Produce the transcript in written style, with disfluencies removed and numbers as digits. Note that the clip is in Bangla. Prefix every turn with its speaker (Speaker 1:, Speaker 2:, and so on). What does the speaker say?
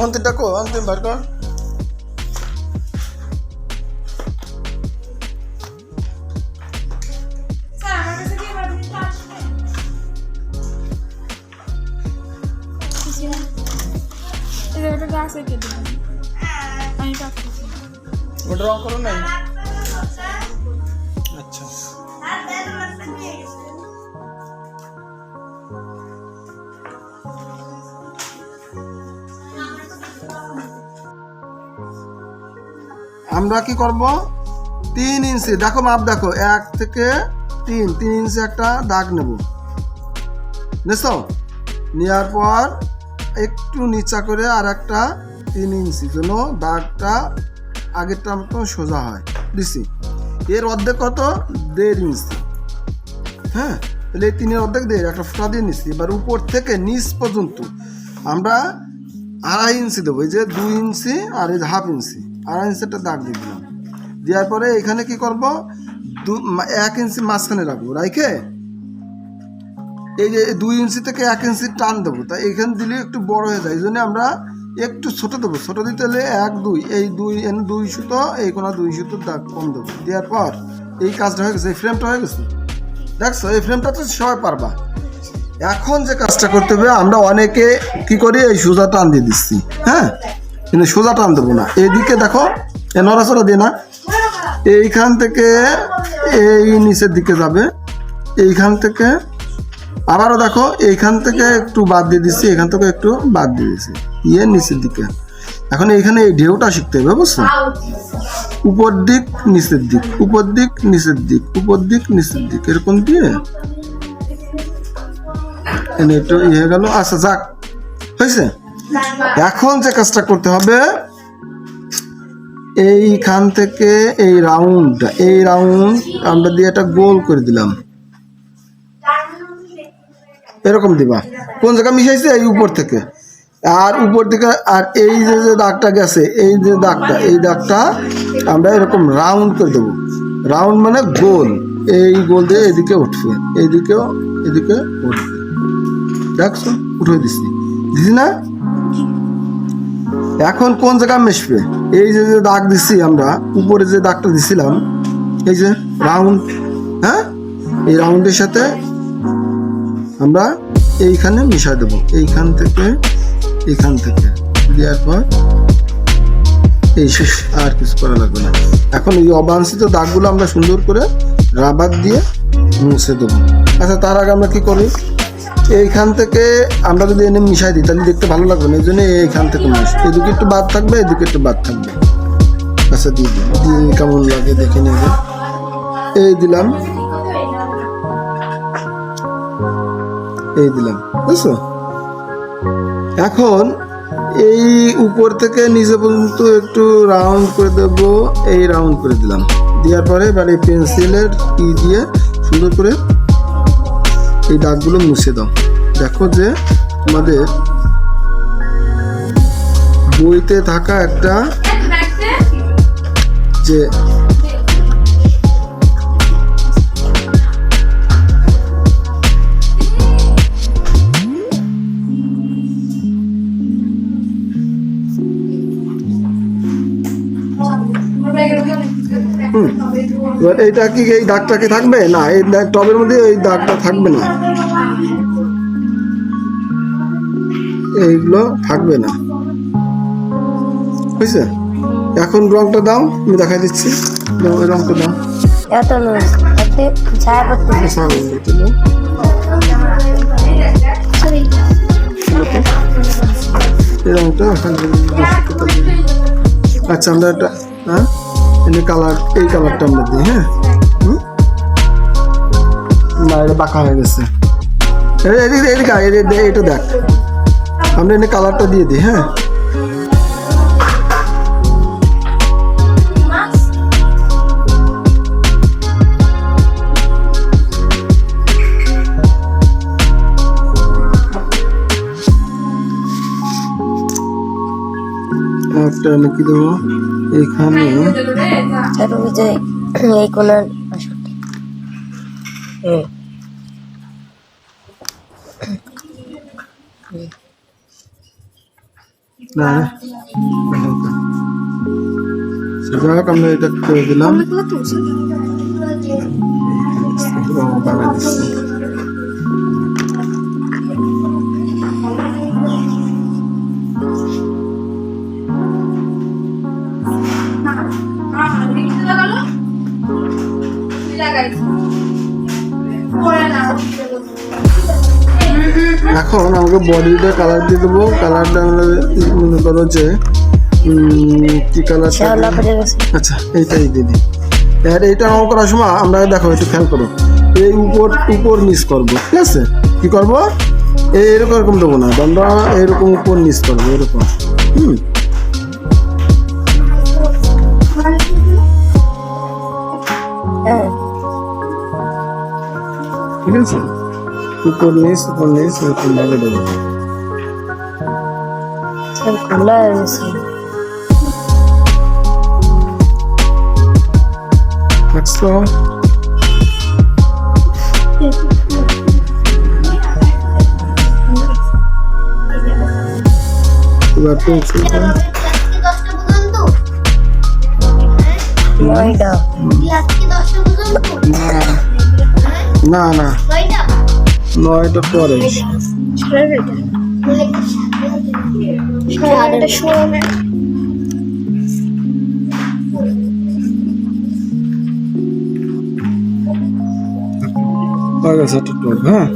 Speaker 1: অন্তিমটা কো অন্তিম বার কর। ড্র করো নাই? আচ্ছা আমরা কি করব 3 ইঞ্চি দেখো মাপ দেখো 1 থেকে 3 ইঞ্চি একটা দাগ নেব নেছো নেওয়ার পর একটু নিচা করে আর একটা 3 ইঞ্চি যেন দাগটা আগেরটা মতো সোজা হয় দিছি এর অর্ধেক কত 1.5 ইঞ্চি হ্যাঁ তাহলে এই 3-এর অর্ধেক দিয়ে একটা ফোঁটা দিয়ে নিচ্ছি এবার উপর থেকে নিচ পর্যন্ত আমরা 2.5 ইঞ্চি দেবো এই যে 2 ইঞ্চি আর এই যে 1/2 ইঞ্চি 2.5 ইঞ্চি একটা দাগ দিয়ে দিলাম দেওয়ার পরে এখানে কি করব 1 ইঞ্চি মাঝখানে রাখবো রাইখে এই যে 2 ইঞ্চি থেকে 1 ইঞ্চি টান দেবো তাই এখানে দিলে একটু বড় হয়ে যায় এই জন্য আমরা একটু ছোট দেবো ছোট দিতে হলে 1 2 এই 2 সুতো এই কোনা 2 সুতো দাগ কম দেবো দেওয়ার পর এই কাজটা হয়ে গেছে এই ফ্রেমটা হয়ে গেছে দেখছো এই ফ্রেমটা তো সবাই পারবা এখন যে কাজটা করতে হবে আমরা অনেকে কি করি এই সোজা টান দিয়ে দিচ্ছি হ্যাঁ কিন্তু সোজা টান দেবো না এইদিকে দেখো এ নড়াচড়া দিয়ে না এইখান থেকে এই নিচের দিকে যাবে এইখান থেকে আবারও দেখো এইখান থেকে একটু বাদ দিয়ে দিচ্ছি এখান থেকে একটু বাদ দিয়ে দিচ্ছি নিচের দিকে এখন এইখানে এই ঢেউটা শিখতে হবে বুঝছো উপর দিক নিচের দিক উপর দিক নিচের দিক উপর দিক নিচের দিক এরকম দিয়ে একটু হয়ে গেল আচ্ছা যাক হয়েছে এখন যে কাজটা করতে হবে এইখান থেকে এই রাউন্ড আমরা দিয়ে একটা গোল করে দিলাম এরকম দিবা কোন জায়গা মিশাইছে এই উপর থেকে আর উপর থেকে আর এই যে দাগটা গেছে এই যে দাগটা এই দাগটা আমরা এরকম রাউন্ড করে দেবো রাউন্ড মানে গোল এই গোল দিয়ে এদিকে উঠবে এদিকে উঠবে দেখছো উঠে দিচ্ছি না এখন কোন জায়গা মিশবে এই যে দাগ দিচ্ছি আমরা উপরে যে দাগটা দিছিলাম এই যে রাউন্ড হ্যাঁ এই রাউন্ডের সাথে আমরা এইখানে মিশাই দেবো এইখান থেকে দেওয়ার পর এই শেষ আর কিছু করা লাগবে না এখন এই অবাঞ্ছিত দাগগুলো আমরা সুন্দর করে রাবার দিয়ে মুছে দেবো আচ্ছা তার আগে আমরা কি করি এইখান থেকে আমরা যদি এনে মিশাই দিই তাহলে দেখতে ভালো লাগবে না এই জন্য এইখান থেকে এদিকে একটু বাদ থাকবে এদিকে একটু বাদ থাকবে আচ্ছা দিয়ে কেমন লাগে দেখে নেবে এই দিলাম বুঝছো এখন এই উপর থেকে নিচে পর্যন্ত একটু রাউন্ড করে দেব এই রাউন্ড করে দিলাম দেওয়ার পরে এবার এই পেন্সিলের দিয়ে সুন্দর করে এই দাগগুলো মুছে দাও দেখো যে তোমাদের বইতে থাকা একটা যে এইটা কি এই দাগটা কি থাকবে না এই টবের মধ্যে এই দাগটা থাকবে না এইগুলো থাকবে না বুঝছে এখন রংটা দাও আমি দেখাই দিচ্ছি রংটা দাও এই রংটা আচ্ছা আমরা এটা হ্যাঁ কালার এই কালারটা আমরা দিই হ্যাঁ না এটা বাঁকা হয়ে গেছে এটা দেখ আমরা এনে কালারটা দিয়ে দিই হ্যাঁ একটা আমি কি দেবো এইখানে
Speaker 2: এই কোনার
Speaker 1: না সেটা আমরা এটা করে দিলাম বানাই দিচ্ছি এখন আমাকে বডিটা কালার দিয়ে দেবো কালারটা আমরা মনে করো যে কি কালার আচ্ছা এইটাই দিয়ে দিই আর এইটা রং করার সময় আমরা দেখো একটু খেয়াল করো এই উপর নিচ করবো ঠিক আছে কি করবো এরকম দেবো না আমরা এরকম উপর নিচ করবো এরকম ঠিক আছে উপর নিচ এরকম ভাবে দেবো দেখছো এবার পেন্সিলটা না না 9টা পরে হ্যাঁ